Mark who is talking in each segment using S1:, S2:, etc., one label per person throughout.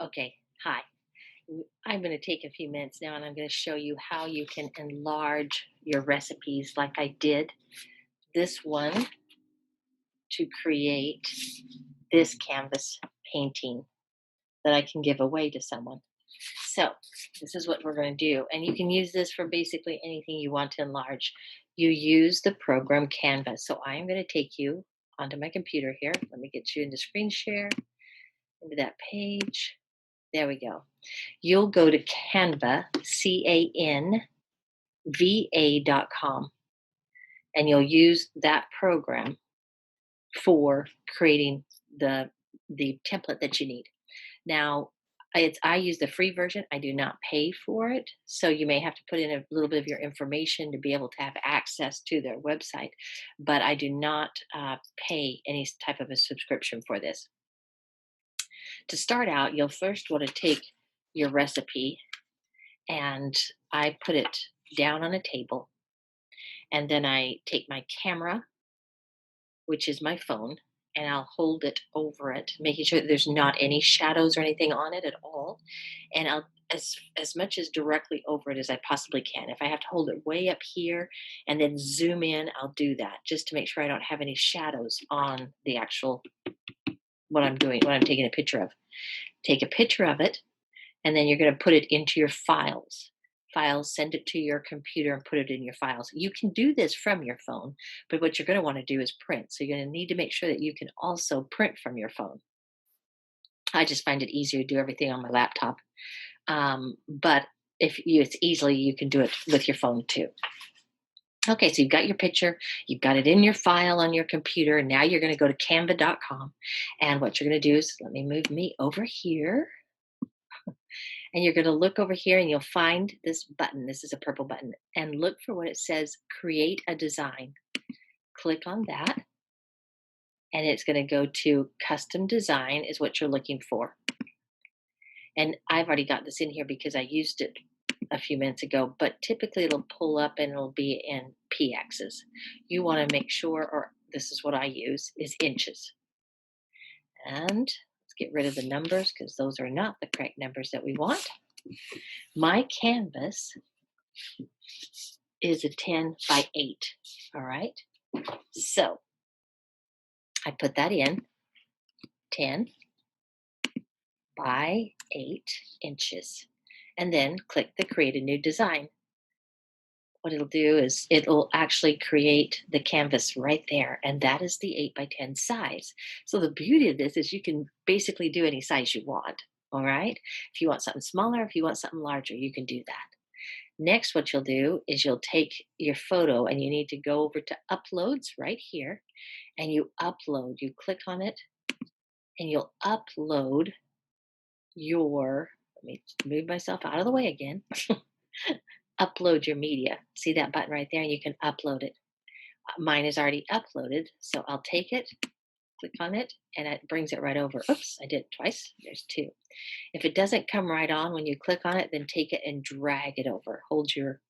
S1: Okay, hi. I'm going to take a few minutes now and I'm going to show you how you can enlarge your recipes like I did this one to create this canvas painting that I can give away to someone. So, this is what we're going to do. And you can use this for basically anything you want to enlarge. You use the program Canvas. So, I'm going to take you onto my computer here. Let me get you into screen share, into that page. There we go. You'll go to Canva, CANVA.com, and you'll use that program for creating the template that you need. Now, I use the free version. I do not pay for it, so you may have to put in a little bit of your information to be able to have access to their website. But I do not pay any type of a subscription for this. To start out, you'll first want to take your recipe, and I put it down on a table, and then I take my camera, which is my phone, and I'll hold it over it, making sure that there's not any shadows or anything on it at all. And I'll as much as directly over it as I possibly can. If I have to hold it way up here and then zoom in, I'll do that just to make sure I don't have any shadows on the actual what I'm doing, what I'm taking a picture of. Take a picture of it, and then you're going to put it into your files, send it to your computer and put it in your files. You can do this from your phone, but what you're going to want to do is print. So you're going to need to make sure that you can also print from your phone. I just find it easier to do everything on my laptop. But it's easily, you can do it with your phone too. Okay, so you've got your picture, you've got it in your file on your computer, and now you're going to go to canva.com. And what you're going to do is, let me move me over here. And you're going to look over here and you'll find this button. This is a purple button. And look for what it says, create a design. Click on that. And it's going to go to custom design is what you're looking for. And I've already got this in here because I used it a few minutes ago, but typically it'll pull up and it'll be in PXs. You want to make sure, or this is what I use, is inches. And let's get rid of the numbers because those are not the correct numbers that we want. My canvas is a 10 by 8. All right. So I put that in 10 by 8 inches and then click the create a new design. What it'll do is it'll actually create the canvas right there. And that is the 8 by 10 size. So the beauty of this is you can basically do any size you want. All right. If you want something smaller, if you want something larger, you can do that. Next, what you'll do is you'll take your photo and you need to go over to uploads right here and you upload. You click on it and you'll upload let me move myself out of the way again. Upload your media. See that button right there? And you can upload it. Mine is already uploaded, so I'll take it, click on it, and it brings it right over. Oops, I did it twice. There's 2. If it doesn't come right on when you click on it, then take it and drag it over. Hold your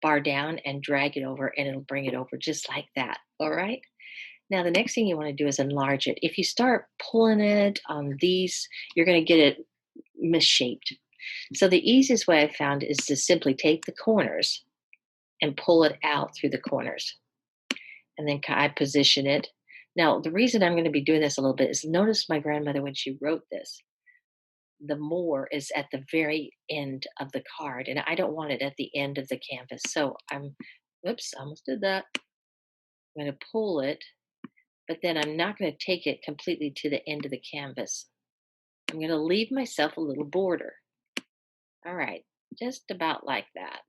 S1: bar down and drag it over, and it'll bring it over just like that. All right. Now, the next thing you want to do is enlarge it. If you start pulling it on these, you're going to get it misshaped. So the easiest way I found is to simply take the corners and pull it out through the corners. And then I position it. Now, the reason I'm going to be doing this a little bit is notice my grandmother when she wrote this, the more is at the very end of the card, and I don't want it at the end of the canvas. So whoops, I almost did that. I'm going to pull it, but then I'm not going to take it completely to the end of the canvas. I'm going to leave myself a little border. All right, just about like that.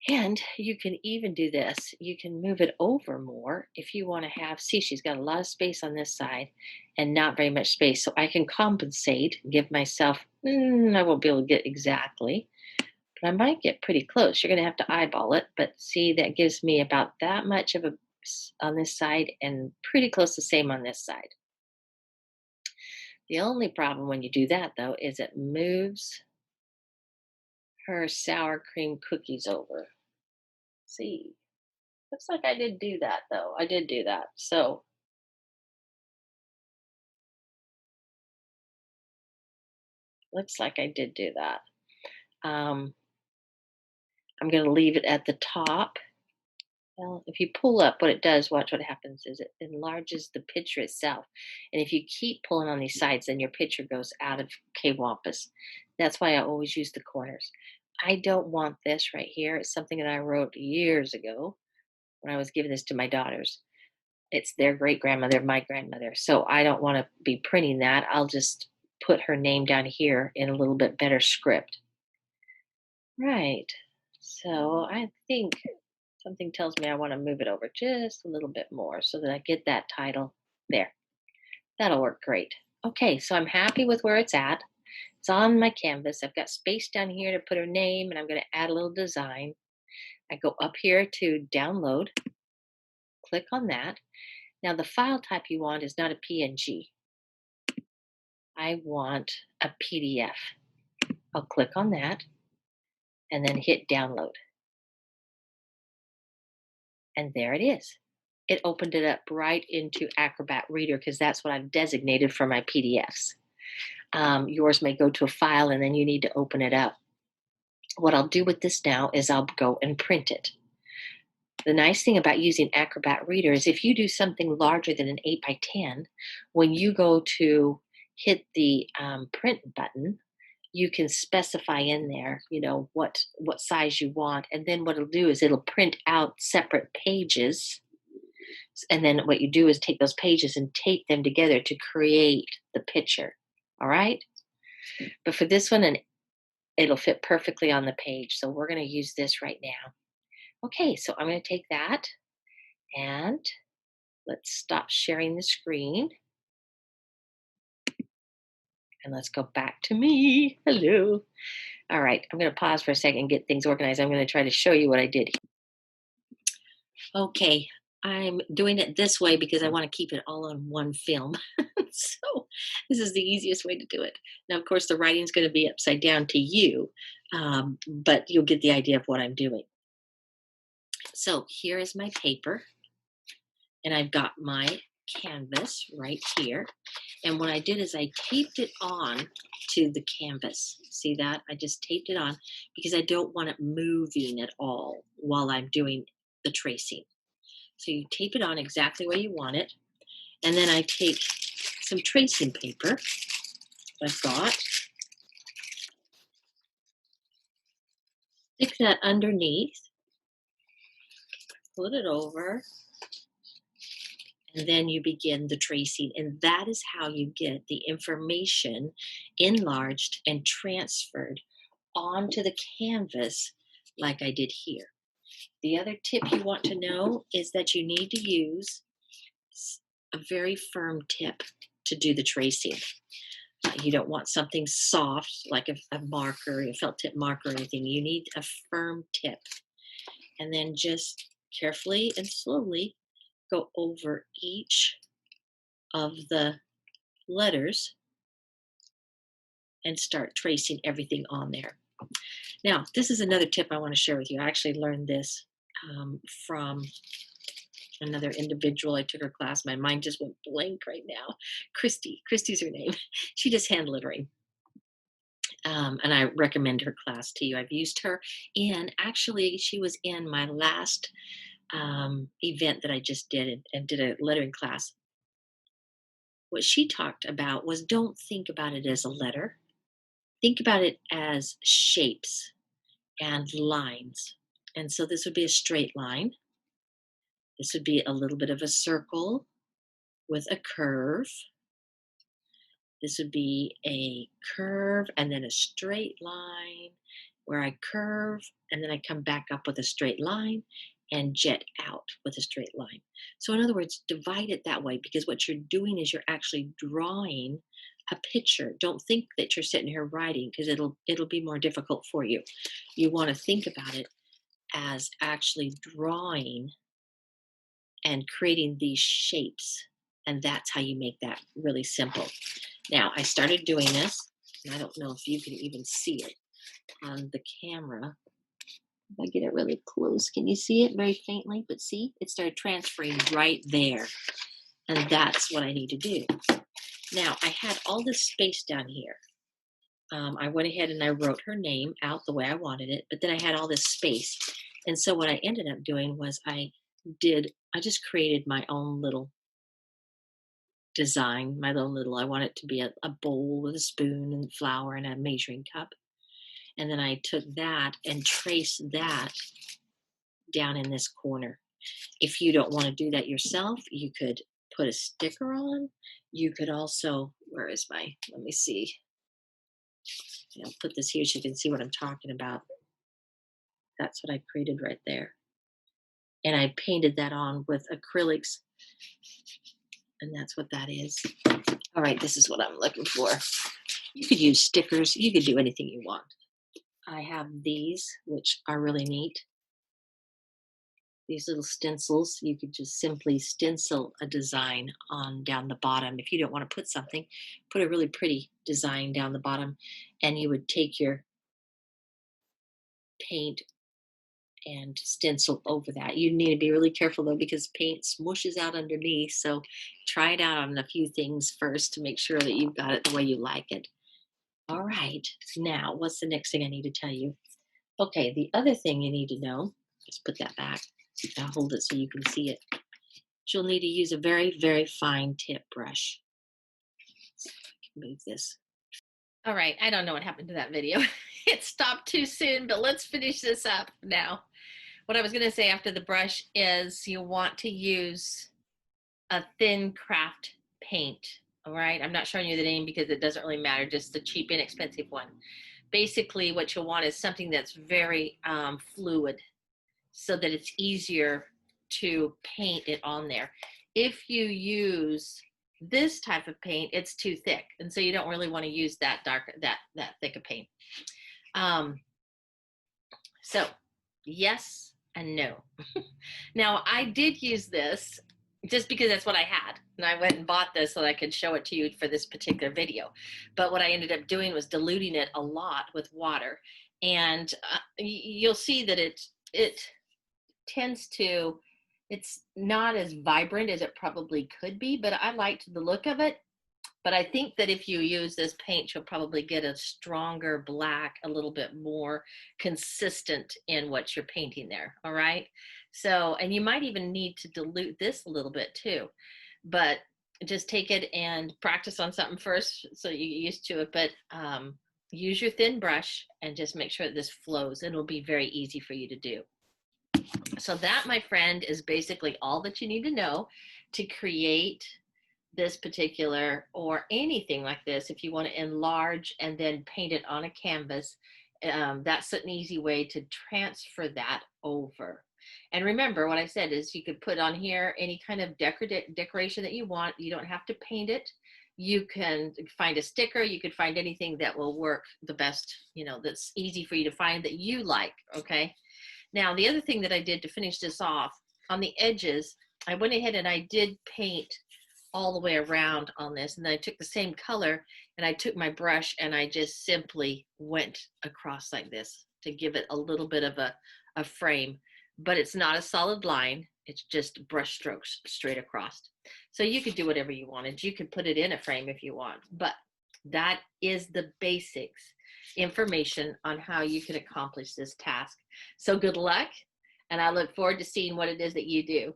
S1: And you can even do this. You can move it over more if you want to have, see, she's got a lot of space on this side and not very much space. So I can compensate, give myself, I won't be able to get exactly, but I might get pretty close. You're going to have to eyeball it. But see, that gives me about that much of on this side and pretty close the same on this side. The only problem when you do that, though, is it moves her sour cream cookies over. See, looks like I did do that, though. I did do that. So Looks like I did do that. Um, I'm going to leave it at the top. Well, if you pull up, what it does, watch what happens is it enlarges the picture itself. And if you keep pulling on these sides, then your picture goes out of K-Wampus. That's why I always use the corners. I don't want this right here. It's something that I wrote years ago when I was giving this to my daughters. It's their great grandmother, my grandmother. So I don't want to be printing that. I'll just put her name down here in a little bit better script. Right. So I think something tells me I want to move it over just a little bit more so that I get that title there. That'll work great. Okay, so I'm happy with where it's at. It's on my canvas. I've got space down here to put her name, and I'm going to add a little design. I go up here to download, click on that. Now, the file type you want is not a PNG. I want a PDF. I'll click on that and then hit download. And there it is. It opened it up right into Acrobat Reader because that's what I've designated for my PDFs. Yours may go to a file and then you need to open it up. What I'll do with this now is I'll go and print it. The nice thing about using Acrobat Reader is if you do something larger than an 8 by 10, when you go to hit the print button, you can specify in there, what size you want. And then what it'll do is it'll print out separate pages. And then what you do is take those pages and tape them together to create the picture. All right. But for this one, and it'll fit perfectly on the page. So we're going to use this right now. Okay. So I'm going to take that and let's stop sharing the screen. And let's go back to me. Hello. All right. I'm going to pause for a second and get things organized. I'm going to try to show you what I did. Okay. I'm doing it this way because I want to keep it all on one film. So this is the easiest way to do it. Now, of course, the writing's going to be upside down to you, but you'll get the idea of what I'm doing. So here is my paper, and I've got my canvas right here. And what I did is I taped it on to the canvas. See that? I just taped it on because I don't want it moving at all while I'm doing the tracing. So you tape it on exactly where you want it. And then I take some tracing paper I've got, stick that underneath, flip it over, and then you begin the tracing. And that is how you get the information enlarged and transferred onto the canvas like I did here. The other tip you want to know is that you need to use a very firm tip to do the tracing. You don't want something soft like a marker, a felt tip marker or anything. You need a firm tip. And then just carefully and slowly go over each of the letters and start tracing everything on there. Now, this is another tip I want to share with you. I actually learned this from another individual. I took her class. My mind just went blank right now. Christy's her name. She does hand lettering. And I recommend her class to you. I've used her, and actually, she was in my last event that I just did and did a lettering class. What she talked about was don't think about it as a letter. Think about it as shapes and lines. And so this would be a straight line. This would be a little bit of a circle with a curve. This would be a curve and then a straight line where I curve and then I come back up with a straight line and jet out with a straight line. So in other words, divide it that way because what you're doing is you're actually drawing a picture. Don't think that you're sitting here writing because it'll be more difficult for you. You want to think about it as actually drawing and creating these shapes. And that's how you make that really simple. Now, I started doing this, and I don't know if you can even see it on the camera. If I get it really close, can you see it very faintly? But see, it started transferring right there. And that's what I need to do. Now, I had all this space down here. I went ahead and I wrote her name out the way I wanted it, but then I had all this space. And so what I ended up doing was I just created my own little design, my own little, I want it to be a bowl with a spoon and flour and a measuring cup. And then I took that and traced that down in this corner. If you don't want to do that yourself, you could put a sticker on. You could also, where is my, let me see. I'll put this here so you can see what I'm talking about. That's what I created right there. And I painted that on with acrylics. And that's what that is. All right, this is what I'm looking for. You could use stickers. You could do anything you want. I have these, which are really neat. These little stencils, you could just simply stencil a design on down the bottom. If you don't want to put something, put a really pretty design down the bottom, and you would take your paint and stencil over that. You need to be really careful though, because paint smooshes out underneath. So try it out on a few things first to make sure that you've got it the way you like it. All right, now what's the next thing I need to tell you? Okay, the other thing you need to know, let's put that back. I'll hold it so you can see it. You'll need to use a very, very fine tip brush. So I can move this. All right, I don't know what happened to that video. It stopped too soon, but let's finish this up now. What I was going to say after the brush is you want to use a thin craft paint. All right, I'm not showing you the name because it doesn't really matter, just the cheap, inexpensive one. Basically, what you'll want is something that's very fluid so that it's easier to paint it on there. If you use this type of paint, it's too thick, and so you don't really want to use that thick of paint. So yes and no. Now I did use this just because that's what I had, and I went and bought this so that I could show it to you for this particular video. But what I ended up doing was diluting it a lot with water, and you'll see that it tends to, it's not as vibrant as it probably could be, but I liked the look of it. But I think that if you use this paint, you'll probably get a stronger black, a little bit more consistent in what you're painting there. All right. So, and you might even need to dilute this a little bit too, but just take it and practice on something first so you get used to it. But use your thin brush and just make sure that this flows. It'll be very easy for you to do. So that, my friend, is basically all that you need to know to create this particular, or anything like this. If you want to enlarge and then paint it on a canvas, that's an easy way to transfer that over. And remember what I said is you could put on here any kind of decoration that you want. You don't have to paint it. You can find a sticker. You could find anything that will work the best, you know, that's easy for you to find that you like. Okay. Now, the other thing that I did to finish this off, on the edges, I went ahead and I did paint all the way around on this. And then I took the same color and I took my brush and I just simply went across like this to give it a little bit of a frame, but it's not a solid line. It's just brush strokes straight across. So you could do whatever you wanted. You could put it in a frame if you want, but that is the basics information on how you can accomplish this task. So good luck. And I look forward to seeing what it is that you do.